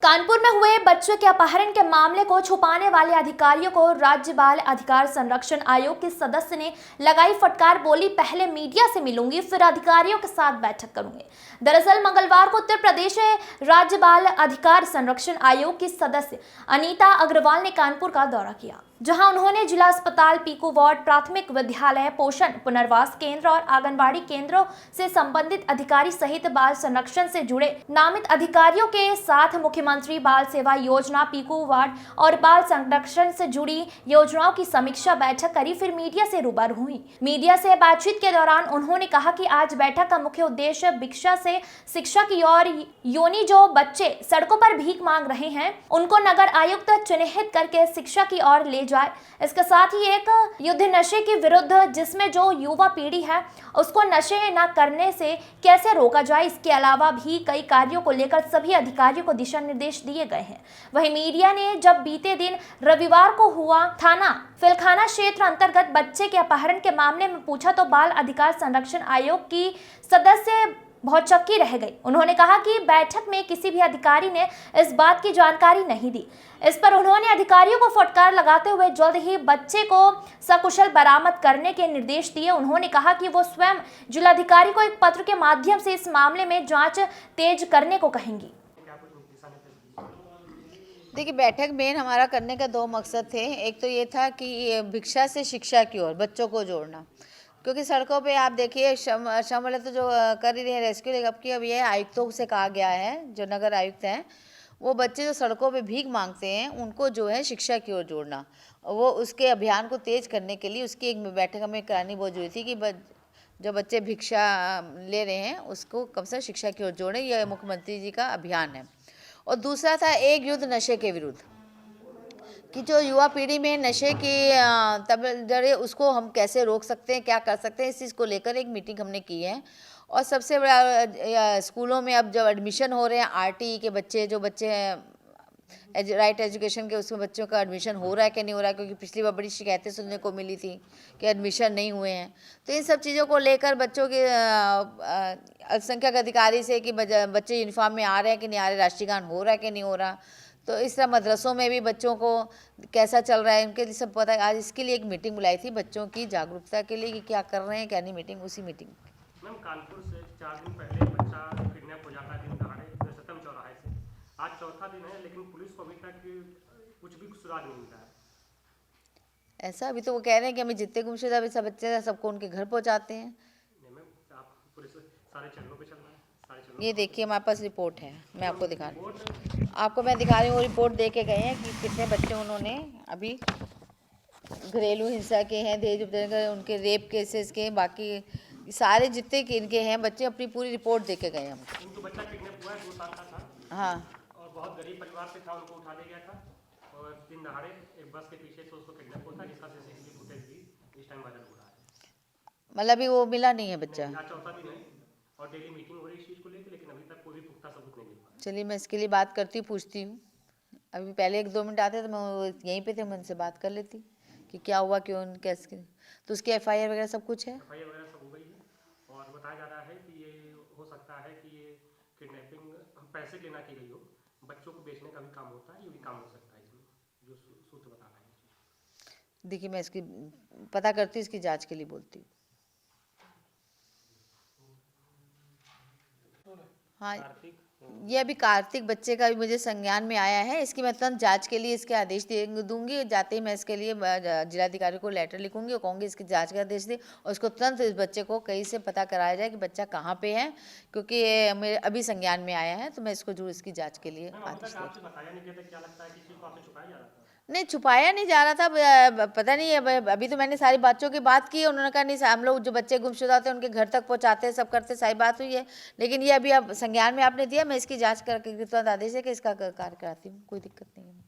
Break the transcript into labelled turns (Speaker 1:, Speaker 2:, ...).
Speaker 1: कानपुर में हुए बच्चे के अपहरण के मामले को छुपाने वाले अधिकारियों को राज्य बाल अधिकार संरक्षण आयोग के सदस्य ने लगाई फटकार। बोली, पहले मीडिया से मिलूंगी, फिर अधिकारियों के साथ बैठक करूंगी। दरअसल मंगलवार को उत्तर प्रदेश राज्य बाल अधिकार संरक्षण आयोग की सदस्य अनीता अग्रवाल ने कानपुर का दौरा किया, जहां उन्होंने जिला अस्पताल, पीकू वार्ड, प्राथमिक विद्यालय, पोषण पुनर्वास केंद्र और आंगनबाड़ी केंद्रों से संबंधित अधिकारी सहित बाल संरक्षण से जुड़े नामित अधिकारियों के साथ मुख्यमंत्री बाल सेवा योजना, पीकू वार्ड और बाल संरक्षण से जुड़ी योजनाओं की समीक्षा बैठक करी। फिर मीडिया से रूबरू हुई। मीडिया से बातचीत के दौरान उन्होंने कहा कि आज बैठक का मुख्य उद्देश्य भिक्षा से शिक्षा की ओर योनि जो बच्चे सड़कों पर भीख मांग रहे हैं, उनको नगर आयुक्त चिन्हित करके शिक्षा की ओर ले जाए। इसके साथ ही एक युद्ध नशे के विरुद्ध, जिसमें जो युवा पीढ़ी है उसको नशे न करने से कैसे रोका जाए। इसके अलावा भी कई कार्यों को लेकर सभी अधिकारियों को दिशा निर्देश दिए गए हैं। वहीं मीडिया ने जब बीते दिन रविवार को हुआ थाना फिलखाना क्षेत्र अंतर्गत बच्चे के अपहरण के मामले में पूछा तो बाल अधिकार संरक्षण आयोग की सदस्य बहुत चक्की रह गई। उन्होंने कहा कि बैठक में किसी भी अधिकारी ने इस बात की जानकारी नहीं दी। इस पर उन्होंने अधिकारियों को फटकार लगाते हुए जल्द ही बच्चे को सकुशल बरामद करने के निर्देश दिए। उन्होंने कहा कि वो स्वयं जिलाधिकारी को एक पत्र के माध्यम से इस मामले में जांच तेज करने को कहेंगी।
Speaker 2: देखिए, बैठक में हमारा करने का दो मकसद थे। एक तो ये था कि भिक्षा से शिक्षा की ओर बच्चों को जोड़ना, क्योंकि सड़कों पे आप देखिए श्रम वाले तो जो कर ही रहे हैं रेस्क्यू, लेकिन अब ये आयुक्तों से कहा गया है, जो नगर आयुक्त हैं, वो बच्चे जो सड़कों पे भीख मांगते हैं उनको जो है शिक्षा की ओर जोड़ना, वो उसके अभियान को तेज करने के लिए उसकी एक बैठक हमें करानी बहुत जरूरी थी कि जो बच्चे भिक्षा ले रहे हैं उसको कम से कम शिक्षा की ओर जोड़ें। यह मुख्यमंत्री जी का अभियान है। और दूसरा था एक युद्ध नशे के विरुद्ध, कि जो युवा पीढ़ी में नशे की तब जड़े उसको हम कैसे रोक सकते हैं, क्या कर सकते हैं, इस चीज़ को लेकर एक मीटिंग हमने की है। और सबसे बड़ा, स्कूलों में अब जब एडमिशन हो रहे हैं आरटीई के बच्चे, जो बच्चे हैं राइट एजुकेशन के, उसमें बच्चों का एडमिशन हो रहा है कि नहीं हो रहा है, क्योंकि पिछली बार बड़ी शिकायतें सुनने को मिली थी कि एडमिशन नहीं हुए हैं। तो इन सब चीज़ों को लेकर बच्चों के अल्पसंख्यक अधिकारी से कि बच्चे यूनिफॉर्म में आ रहे हैं कि नहीं आ रहे, राष्ट्रीय गान हो रहा है कि नहीं हो रहा। तो इस तरह मदरसों में भी बच्चों को कैसा चल रहा है उनके लिए सब पता है। आज इसके लिए एक मीटिंग बुलाई थी बच्चों की जागरूकता के लिए कि क्या कर रहे हैं क्या नहीं, मीटिंग उसी मीटिंग।
Speaker 3: मैम, कानपुर से 4 दिन पहले बच्चा किडनैप हो जाता है दिन दहाड़े सतम चौराहे से। आज चौथा दिन है, लेकिन पुलिस को अभी तक कुछ भी सुराग नहीं मिला है।
Speaker 2: ऐसा अभी तो वो कह रहे हैं कि हमें जितने गुमशुदा सब बच्चे सबको उनके घर पहुंचाते हैं।
Speaker 3: मैम, आप पुलिस सारे चरणों पे चल रहा है, सारे चरणों।
Speaker 2: ये देखिए हमारे पास रिपोर्ट है, मैं आपको दिखा रही हूँ, आपको मैं दिखा रही हूँ। वो रिपोर्ट दे के गए हैं कि कितने बच्चे उन्होंने अभी घरेलू हिंसा के हैं, दहेज उपकरण के, उनके रेप केसेस के, बाकी सारे जितने के इनके हैं बच्चे अपनी पूरी रिपोर्ट दे के गए हैं हमको।
Speaker 3: उनको बच्चा किडनैप हुआ है, 2 साल का था।
Speaker 2: हाँ,
Speaker 3: और बहुत गरीब परिवार से था, उनको उठा ले गया था और दिन दहाड़े एक बस के पीछे से उसको किडनैप होता है, जिसका सीसीटीवी फुटेज भी इस टाइम वायरल हो रहा है।
Speaker 2: मतलब अभी वो मिला नहीं है बच्चा।
Speaker 3: आज चौथा दिन है और डेली मीटिंग हो रही है इस चीज़ को लेकर, लेकिन अभी तक कोई भी पुख्ता सबूत नहीं मिल पाया।
Speaker 2: चलिए मैं इसके लिए बात करती हूँ, पूछती हूँ। अभी पहले 1-2 मिनट आते तो मैं यहीं पे थे, मैं उनसे बात कर लेती कि क्या हुआ, क्यों, कैसे। तो उसकी FIR वगैरह सब कुछ है,
Speaker 3: FIR वगैरह सब हो गई है और बताया जा रहा है कि ये हो सकता है कि ये किडनैपिंग पैसे के ना की गई हो, बच्चों को बेचने का भी काम होता है, ये भी काम हो सकता है इसमें, जो सूत्र बता रहे हैं।
Speaker 2: देखिए मैं इसकी पता करती हूँ, इसकी जांच के लिए बोलती हूँ। हाँ, ये अभी कार्तिक बच्चे का भी मुझे संज्ञान में आया है। इसकी मैं तुरंत जांच के लिए इसके आदेश दूंगी। जाते ही मैं इसके लिए जिलाधिकारी को लेटर लिखूंगी और कहूँगी इसकी जांच का आदेश दे और उसको तुरंत इस बच्चे को कहीं से पता कराया जाए कि बच्चा कहाँ पे है, क्योंकि ये मेरे अभी संज्ञान में आया है। तो मैं इसको जरूर इसकी जाँच के लिए आदेश दूँगी। नहीं, छुपाया नहीं जा रहा था, पता नहीं है। अभी तो मैंने सारी बच्चों की बात की, उन्होंने कहा नहीं हम लोग जो बच्चे गुमशुदा होते हैं उनके घर तक पहुंचाते हैं, सब करते, सारी बात हुई है। लेकिन ये अभी अब संज्ञान में आपने दिया, मैं इसकी जांच करके तुरंत आदेश है कि इसका कार्य कराती हूँ, कोई दिक्कत नहीं है।